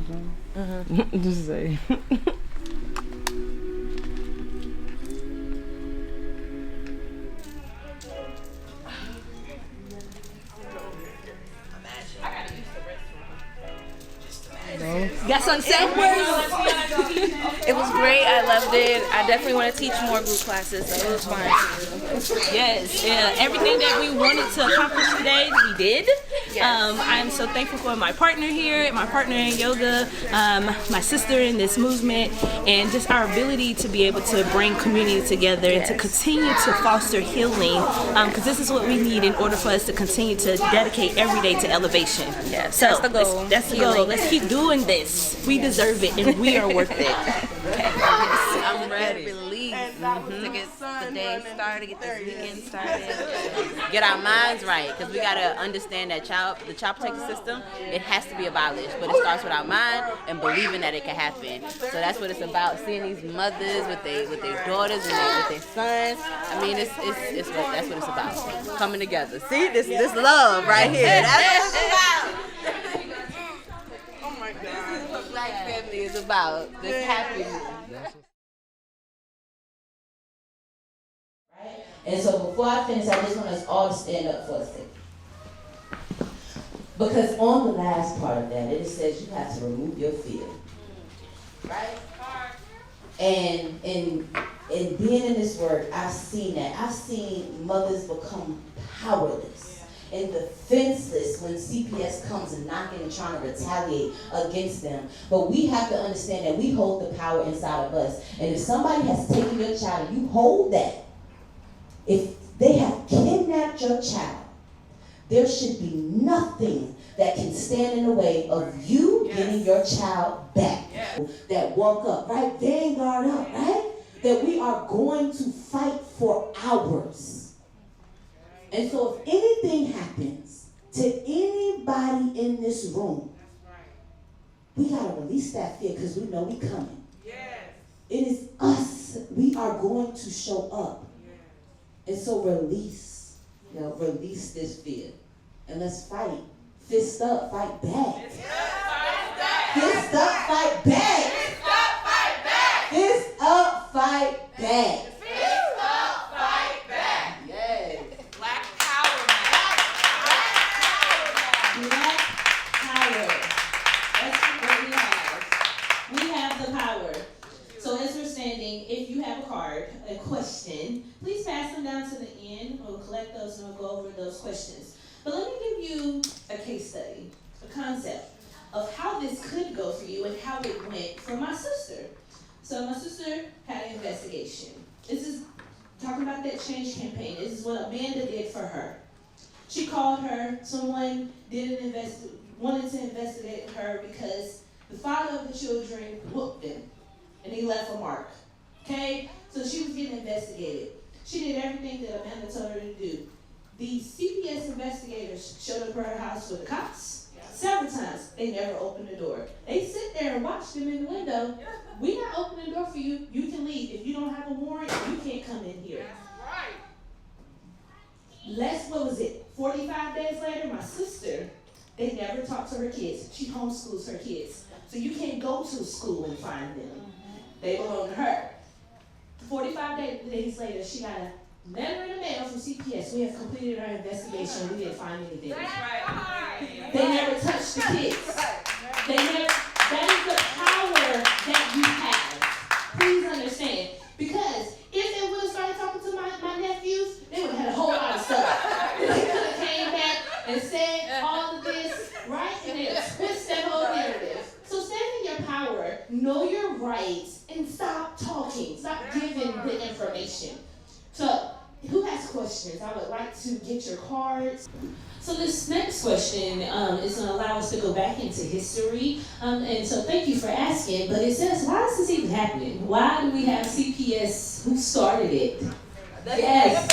something. Just say. Got something to say? It was great. I loved it. I definitely want to teach more group classes. So it was fun. Yes, yeah. Everything that we wanted to accomplish today, we did. Yes. I'm so thankful for my partner here, my partner in yoga, my sister in this movement, and just our ability to be able to bring community together and to continue to foster healing, because this is what we need in order for us to continue to dedicate every day to elevation. Yes, so that's the goal. That's the goal. Let's keep doing this. We deserve it, and we are worth it. Okay. I'm ready. To get the day started, get this weekend started, get our minds right, because we gotta understand that the child protection system, it has to be abolished, but it starts with our mind and believing that it can happen. So that's what it's about. Seeing these mothers with their daughters and with their sons. I mean, that's what it's about. Coming together. See this love right here. That's what it's about. Oh my God. This is what Black family is about. This happiness. And so before I finish, I just want us all to stand up for a second. Because on the last part of that, it says you have to remove your fear. Right? And in being in this work, I've seen that. I've seen mothers become powerless and defenseless when CPS comes and knocking and trying to retaliate against them. But we have to understand that we hold the power inside of us. And if somebody has taken your child and you hold that, if they have kidnapped your child, there should be nothing that can stand in the way of you getting your child back. That walk up, right? Vanguard up, right? That we are going to fight for ours. And so if anything happens to anybody in this room, we got to release that fear because we know we coming. It is us. We are going to show up. And so release this fear. And let's fight. Fist up, fight back. Fist up, fight back. Fist up, fight back. Fist up, fight back. Yes. Black power, Black power. That's what we have. We have the power. So as we're standing, if you have a card, a question, please pass them down to the end. We'll collect those and we'll go over those questions. But let me give you a case study, a concept of how this could go for you and how it went for my sister. So my sister had an investigation. This is talking about that change campaign. This is what Amanda did for her. She called her, someone wanted to investigate her because the father of the children whooped him and he left a mark. Okay? So she was getting investigated. She did everything that Amanda told her to do. The CPS investigators showed up at her house with the cops several times. They never opened the door. They sit there and watch them in the window. We're not opening the door for you. You can leave. If you don't have a warrant, you can't come in here. That's right. What was it? 45 days later, my sister, they never talked to her kids. She homeschools her kids. So you can't go to school and find them. They belong to her. 45 days later, she got a letter in the mail from CPS. We have completed our investigation. We didn't find anything. They never touched the kids. That is the power that you have. Please understand. Because if they would have started talking to my nephews, they would have had a whole lot of stuff. They could have came back and said all of this, right? And they would twist that whole narrative. So stand in your power, know your rights, and stop talking. Stop giving the information. So, who has questions? I would like to get your cards. So this next question is going to allow us to go back into history. And so thank you for asking. But it says, why is this even happening? Why do we have CPS? Who started it? Yes.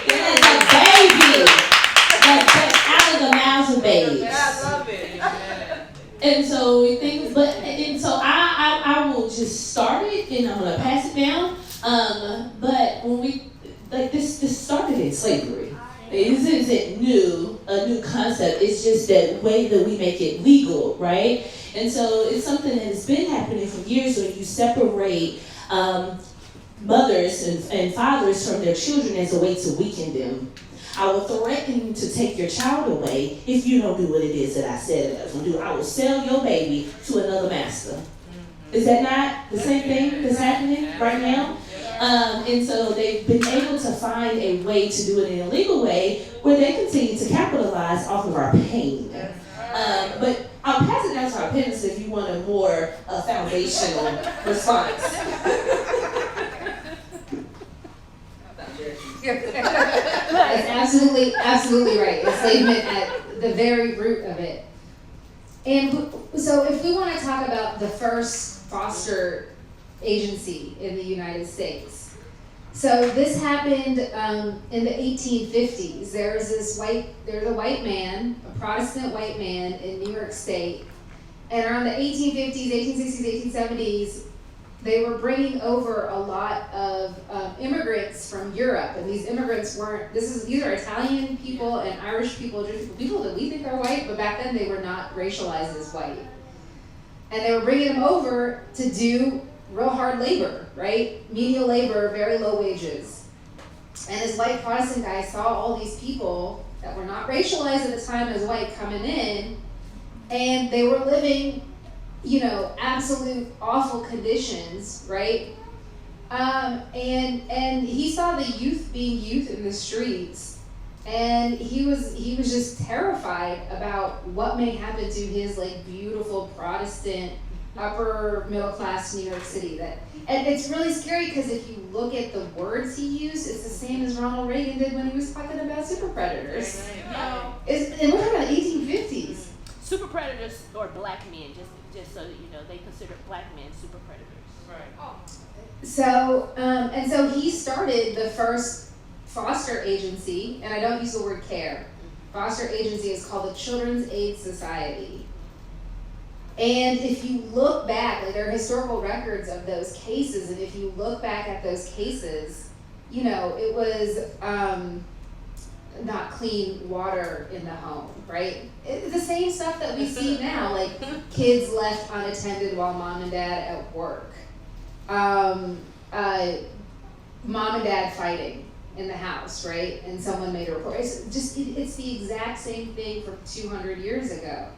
Yes, a baby. Out of the mouths of babes. I love it. And so we think, so I will just start it and I'm going to pass it down. But when we, this started in slavery. This isn't new. a new concept. It's just that way that we make it legal, right? And so it's something that has been happening for years when you separate mothers and fathers from their children as a way to weaken them. I will threaten to take your child away if you don't do what it is that I said that I was going to do. I will sell your baby to another master. Is that not the same thing that's happening right now? And so they've been able to find a way to do it in a legal way where they continue to capitalize off of our pain. But I'll pass it down to our panelists if you want a more foundational response. That's absolutely right. Enslavement at the very root of it. And so if we want to talk about the first foster agency in the United States. So this happened in the 1850s. There was a white man, a Protestant white man in New York State. And around the 1850s, 1860s, 1870s, they were bringing over a lot of immigrants from Europe, and these immigrants weren't. These are Italian people and Irish people, people that we think are white, but back then they were not racialized as white. And they were bringing them over to do real hard labor, right? Menial labor, very low wages. And this white Protestant guy saw all these people that were not racialized at the time as white coming in, and they were living, absolute awful conditions, right? And he saw the youth being youth in the streets, and he was just terrified about what may happen to his beautiful Protestant upper middle class New York City. And it's really scary because if you look at the words he used, it's the same as Ronald Reagan did when he was talking about super predators. And we're talking about 1850s. Super predators or black men, just so that you know, they consider black men super predators. Right. So he started the first foster agency, and I don't use the word care. Foster agency is called the Children's Aid Society. And if you look back, there are historical records of those cases, and if you look back at those cases, it was not clean water in the home, right? It's the same stuff that we see now, like kids left unattended while mom and dad at work. Mom and dad fighting in the house, right? And someone made a report. It's the exact same thing from 200 years ago.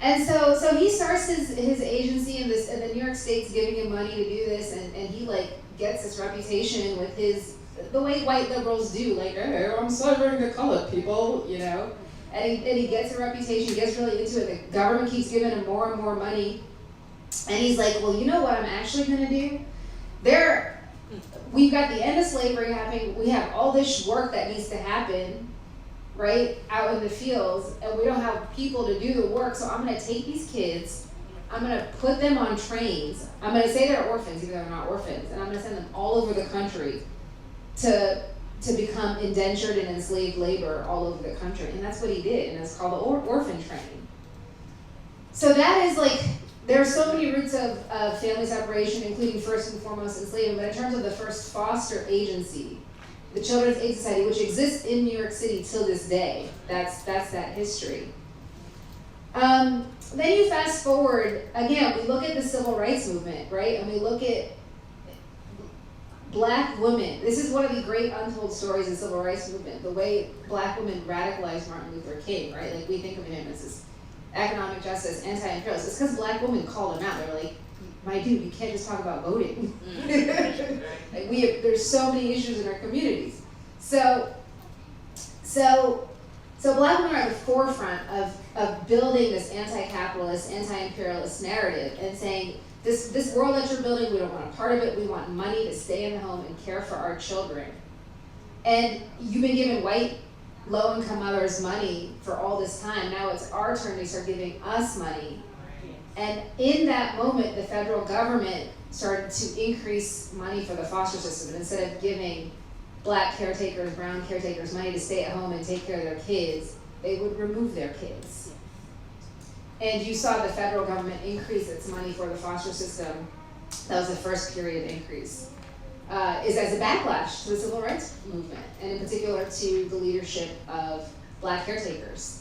And so he starts his agency and the New York State's giving him money to do this, and he gets this reputation with the way white liberals do, hey, I'm serving the colored people, and he gets a reputation, gets really into it. The government keeps giving him more and more money, and he's like, well, you know what I'm actually gonna do? We've got the end of slavery happening, we have all this work that needs to happen, right, out in the fields, and we don't have people to do the work, so I'm gonna take these kids, I'm gonna put them on trains, I'm gonna say they're orphans, even though they're not orphans, and I'm gonna send them all over the country to become indentured and enslaved labor all over the country. And that's what he did, and it's called the orphan train. So that is there are so many roots of family separation, including first and foremost enslavement, but in terms of the first foster agency, the Children's Aid Society, which exists in New York City till this day, that's that history. Then you fast forward, again, we look at the civil rights movement, right? And we look at Black women. This is one of the great untold stories of the civil rights movement, the way Black women radicalized Martin Luther King, right? We think of him as this economic justice, anti-imperialist. It's because Black women called him out. They were like, my dude, you can't just talk about voting. There's so many issues in our communities. So Black women are at the forefront of building this anti-capitalist, anti-imperialist narrative and saying, this world that you're building, we don't want a part of it. We want money to stay in the home and care for our children. And you've been giving white low-income mothers money for all this time. Now it's our turn to start giving us money. And in that moment, the federal government started to increase money for the foster system. And instead of giving Black caretakers, brown caretakers money to stay at home and take care of their kids, they would remove their kids. And you saw the federal government increase its money for the foster system. That was the first period increase. Is as a backlash to the civil rights movement, and in particular to the leadership of Black caretakers.